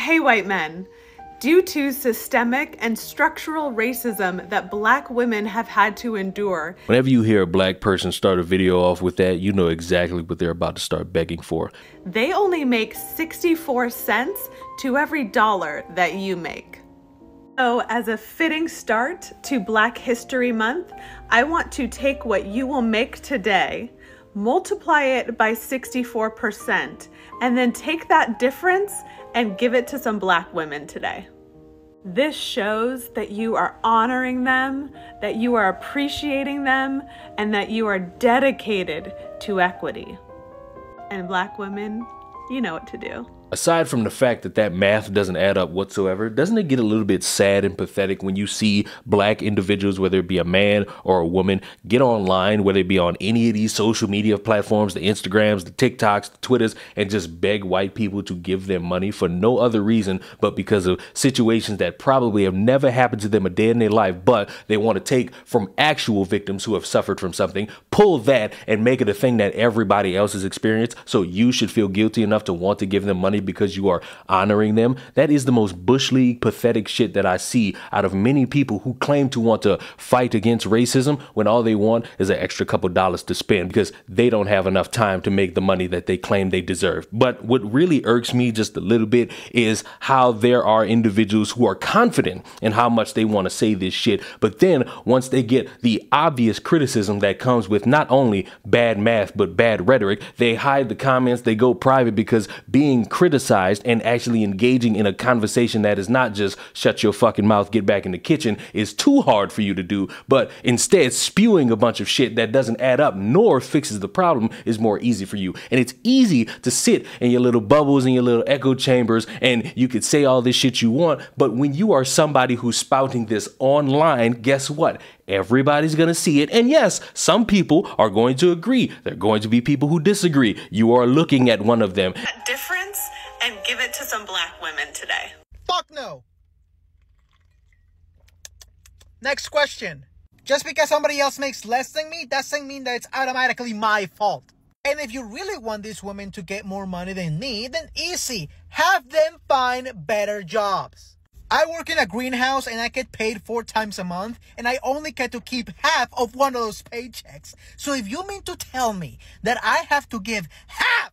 Hey white men, due to systemic and structural racism that black women have had to endure. Whenever you hear a black person start a video off with that, you know exactly what they're about to start begging for. They only make 64 cents to every dollar that you make. So as a fitting start to Black History Month, I want to take what you will make today, multiply it by 64%, and then take that difference and give it to some black women today. This shows that you are honoring them, that you are appreciating them, and that you are dedicated to equity. And black women, you know what to do. Aside from the fact that that math doesn't add up whatsoever, doesn't it get a little bit sad and pathetic when you see black individuals, whether it be a man or a woman, get online, whether it be on any of these social media platforms, the Instagrams, the TikToks, the Twitters, and just beg white people to give them money for no other reason but because of situations that probably have never happened to them a day in their life, but they want to take from actual victims who have suffered from something, pull that and make it a thing that everybody else has experienced, so you should feel guilty enough to want to give them money because you are honoring them. That is the most bush league pathetic shit that I see out of many people who claim to want to fight against racism when all they want is an extra couple dollars to spend because they don't have enough time to make the money that they claim they deserve. But what really irks me just a little bit is how there are individuals who are confident in how much they want to say this shit, but then once they get the obvious criticism that comes with not only bad math but bad rhetoric, they hide the comments, they go private because being criticized and actually engaging in a conversation that is not just shut your fucking mouth, get back in the kitchen is too hard for you to do, but instead spewing a bunch of shit that doesn't add up nor fixes the problem is more easy for you. And it's easy to sit in your little bubbles and your little echo chambers and you could say all this shit you want, but when you are somebody who's spouting this online, guess what? Everybody's going to see it. And yes, some people are going to agree. There are going to be people who disagree. You are looking at one of them. Difference and give it to some black women today. Fuck no. Next question. Just because somebody else makes less than me doesn't mean that it's automatically my fault. And if you really want these women to get more money than me, then easy. Have them find better jobs. I work in a greenhouse and I get paid 4 times a month and I only get to keep half of one of those paychecks. So if you mean to tell me that I have to give half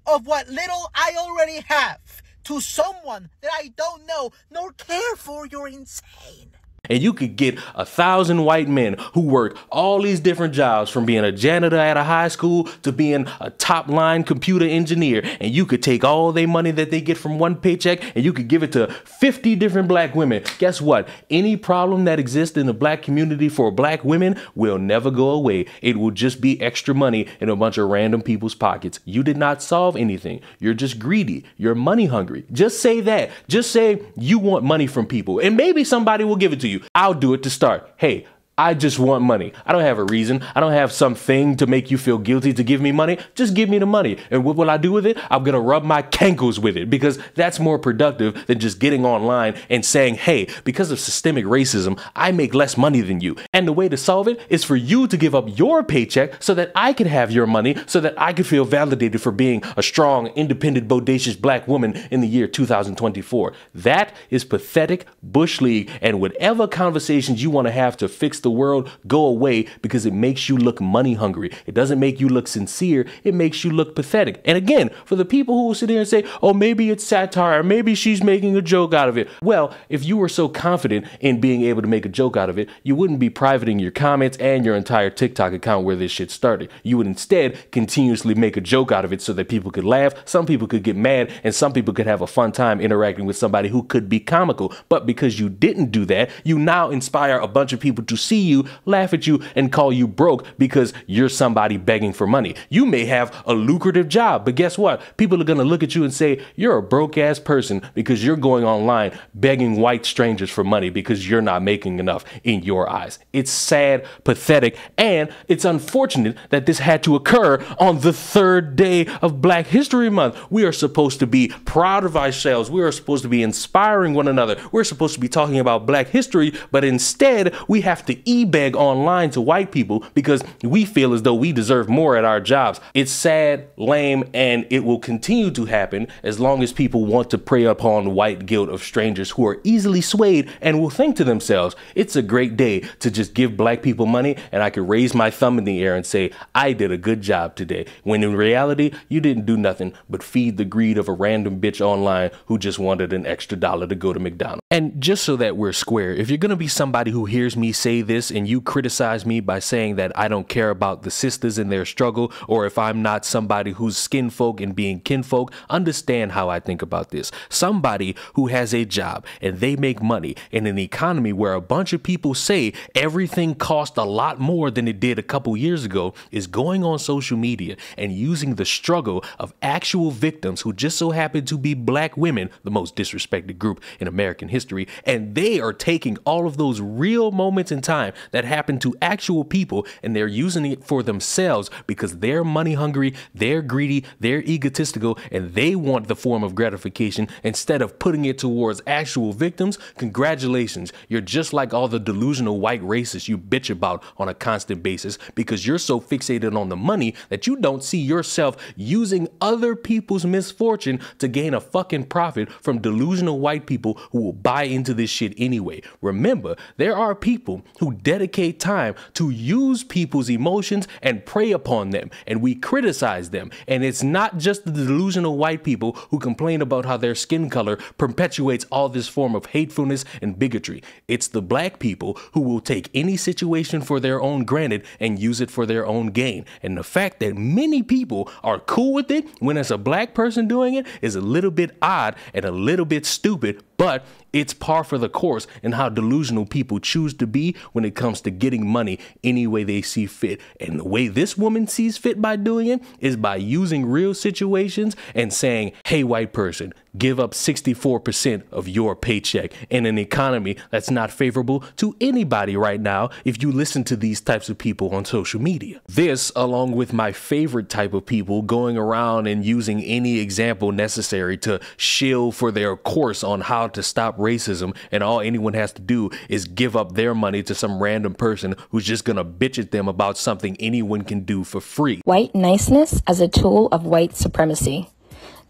of what little I already have to someone that I don't know nor care for, you're insane. And you could get 1,000 white men who work all these different jobs, from being a janitor at a high school to being a top line computer engineer. And you could take all their money that they get from one paycheck and you could give it to 50 different black women. Guess what? Any problem that exists in the black community for black women will never go away. It will just be extra money in a bunch of random people's pockets. You did not solve anything. You're just greedy. You're money hungry. Just say that. Just say you want money from people and maybe somebody will give it to you. I'll do it to start. Hey, I just want money. I don't have a reason. I don't have something to make you feel guilty to give me money. Just give me the money. And what will I do with it? I'm going to rub my cankles with it because that's more productive than just getting online and saying, hey, because of systemic racism, I make less money than you. And the way to solve it is for you to give up your paycheck so that I can have your money, so that I can feel validated for being a strong, independent, bodacious black woman in the year 2024. That is pathetic bush league, and whatever conversations you want to have to fix the world, go away, because it makes you look money hungry. It doesn't make you look sincere. It makes you look pathetic. And again, for the people who will sit here and say, oh, maybe it's satire, or maybe she's making a joke out of it. Well, if you were so confident in being able to make a joke out of it, you wouldn't be privating your comments and your entire TikTok account where this shit started. You would instead continuously make a joke out of it so that people could laugh, some people could get mad, and some people could have a fun time interacting with somebody who could be comical. But because you didn't do that, you now inspire a bunch of people to see you, laugh at you, and call you broke because you're somebody begging for money. You may have a lucrative job, but guess what? People are going to look at you and say, you're a broke ass person because you're going online begging white strangers for money because you're not making enough in your eyes. It's sad, pathetic, and it's unfortunate that this had to occur on the 3rd day of Black History Month. We are supposed to be proud of ourselves. We are supposed to be inspiring one another. We're supposed to be talking about Black history, but instead we have to e-beg online to white people because we feel as though we deserve more at our jobs. It's sad, lame, and it will continue to happen as long as people want to prey upon white guilt of strangers who are easily swayed and will think to themselves, it's a great day to just give black people money and I could raise my thumb in the air and say, I did a good job today. When in reality, you didn't do nothing but feed the greed of a random bitch online who just wanted an extra $1 to go to McDonald's. And just so that we're square, if you're going to be somebody who hears me say this and you criticize me by saying that I don't care about the sisters in their struggle, or if I'm not somebody who's skin folk and being kinfolk, understand how I think about this. Somebody who has a job and they make money in an economy where a bunch of people say everything cost a lot more than it did a couple years ago is going on social media and using the struggle of actual victims who just so happen to be black women, the most disrespected group in American history, and they are taking all of those real moments in time that happen to actual people and they're using it for themselves because they're money hungry, they're greedy, they're egotistical, and they want the form of gratification instead of putting it towards actual victims. Congratulations, you're just like all the delusional white racists you bitch about on a constant basis because you're so fixated on the money that you don't see yourself using other people's misfortune to gain a fucking profit from delusional white people who will buy into this shit anyway. Remember, there are people who dedicate time to use people's emotions and prey upon them, and we criticize them. And it's not just the delusional white people who complain about how their skin color perpetuates all this form of hatefulness and bigotry. It's the black people who will take any situation for their own granted and use it for their own gain. And the fact that many people are cool with it when it's a black person doing it is a little bit odd and a little bit stupid, but it's par for the course in how delusional people choose to be when it comes to getting money any way they see fit. And the way this woman sees fit by doing it is by using real situations and saying, hey, white person, give up 64% of your paycheck in an economy that's not favorable to anybody right now if you listen to these types of people on social media. This, along with my favorite type of people going around and using any example necessary to shill for their course on how to stop racism, and all anyone has to do is give up their money to some random person who's just gonna bitch at them about something anyone can do for free. White niceness as a tool of white supremacy.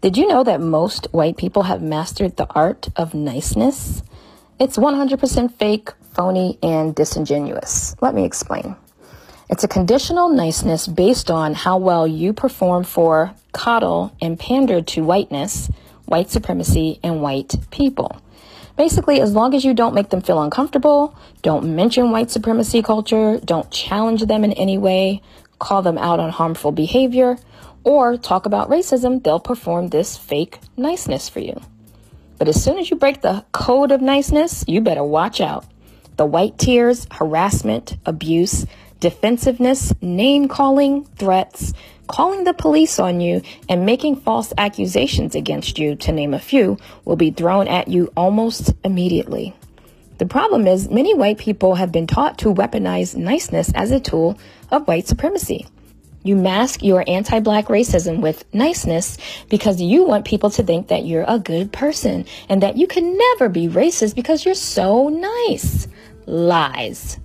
Did you know that most white people have mastered the art of niceness? It's 100% fake, phony, and disingenuous. Let me explain. It's a conditional niceness based on how well you perform for, coddle, and pander to whiteness, white supremacy, and white people. Basically, as long as you don't make them feel uncomfortable, don't mention white supremacy culture, don't challenge them in any way, call them out on harmful behavior, or talk about racism, they'll perform this fake niceness for you. But as soon as you break the code of niceness, you better watch out. The white tears, harassment, abuse, defensiveness, name-calling, threats, calling the police on you, and making false accusations against you, to name a few, will be thrown at you almost immediately. The problem is many white people have been taught to weaponize niceness as a tool of white supremacy. You mask your anti-black racism with niceness because you want people to think that you're a good person and that you can never be racist because you're so nice. Lies.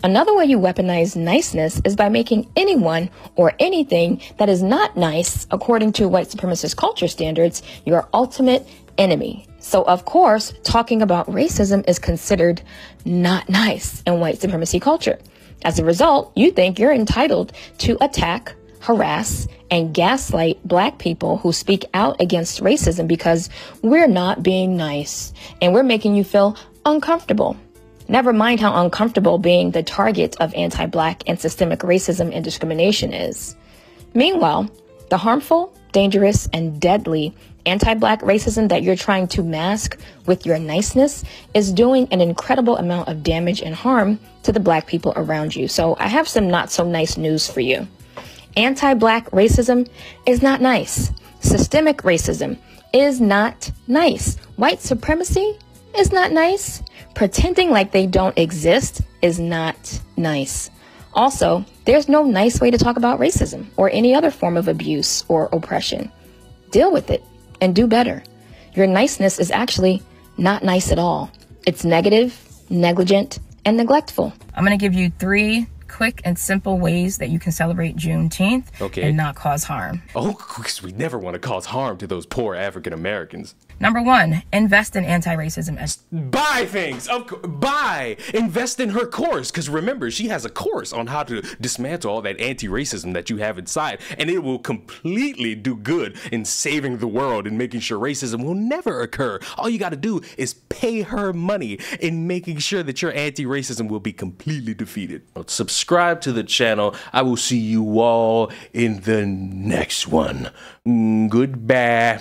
Another way you weaponize niceness is by making anyone or anything that is not nice, according to white supremacist culture standards, your ultimate enemy. So, of course, talking about racism is considered not nice in white supremacy culture. As a result, you think you're entitled to attack, harass, and gaslight black people who speak out against racism because we're not being nice and we're making you feel uncomfortable. Never mind how uncomfortable being the target of anti-black and systemic racism and discrimination is. Meanwhile, the harmful, dangerous, and deadly anti-black racism that you're trying to mask with your niceness is doing an incredible amount of damage and harm to the black people around you. So I have some not so nice news for you. Anti-black racism is not nice. Systemic racism is not nice. White supremacy is not nice. Pretending like they don't exist is not nice. Also, there's no nice way to talk about racism or any other form of abuse or oppression. Deal with it and do better. Your niceness is actually not nice at all. It's negative, negligent, and neglectful. I'm going to give you 3 quick and simple ways that you can celebrate Juneteenth and not cause harm. Oh, because we never want to cause harm to those poor African Americans. Number 1, invest in anti-racism. Buy things. Buy. Invest in her course. Because remember, she has a course on how to dismantle all that anti-racism that you have inside. And it will completely do good in saving the world and making sure racism will never occur. All you got to do is pay her money in making sure that your anti-racism will be completely defeated. Subscribe to the channel. I will see you all in the next one. Goodbye.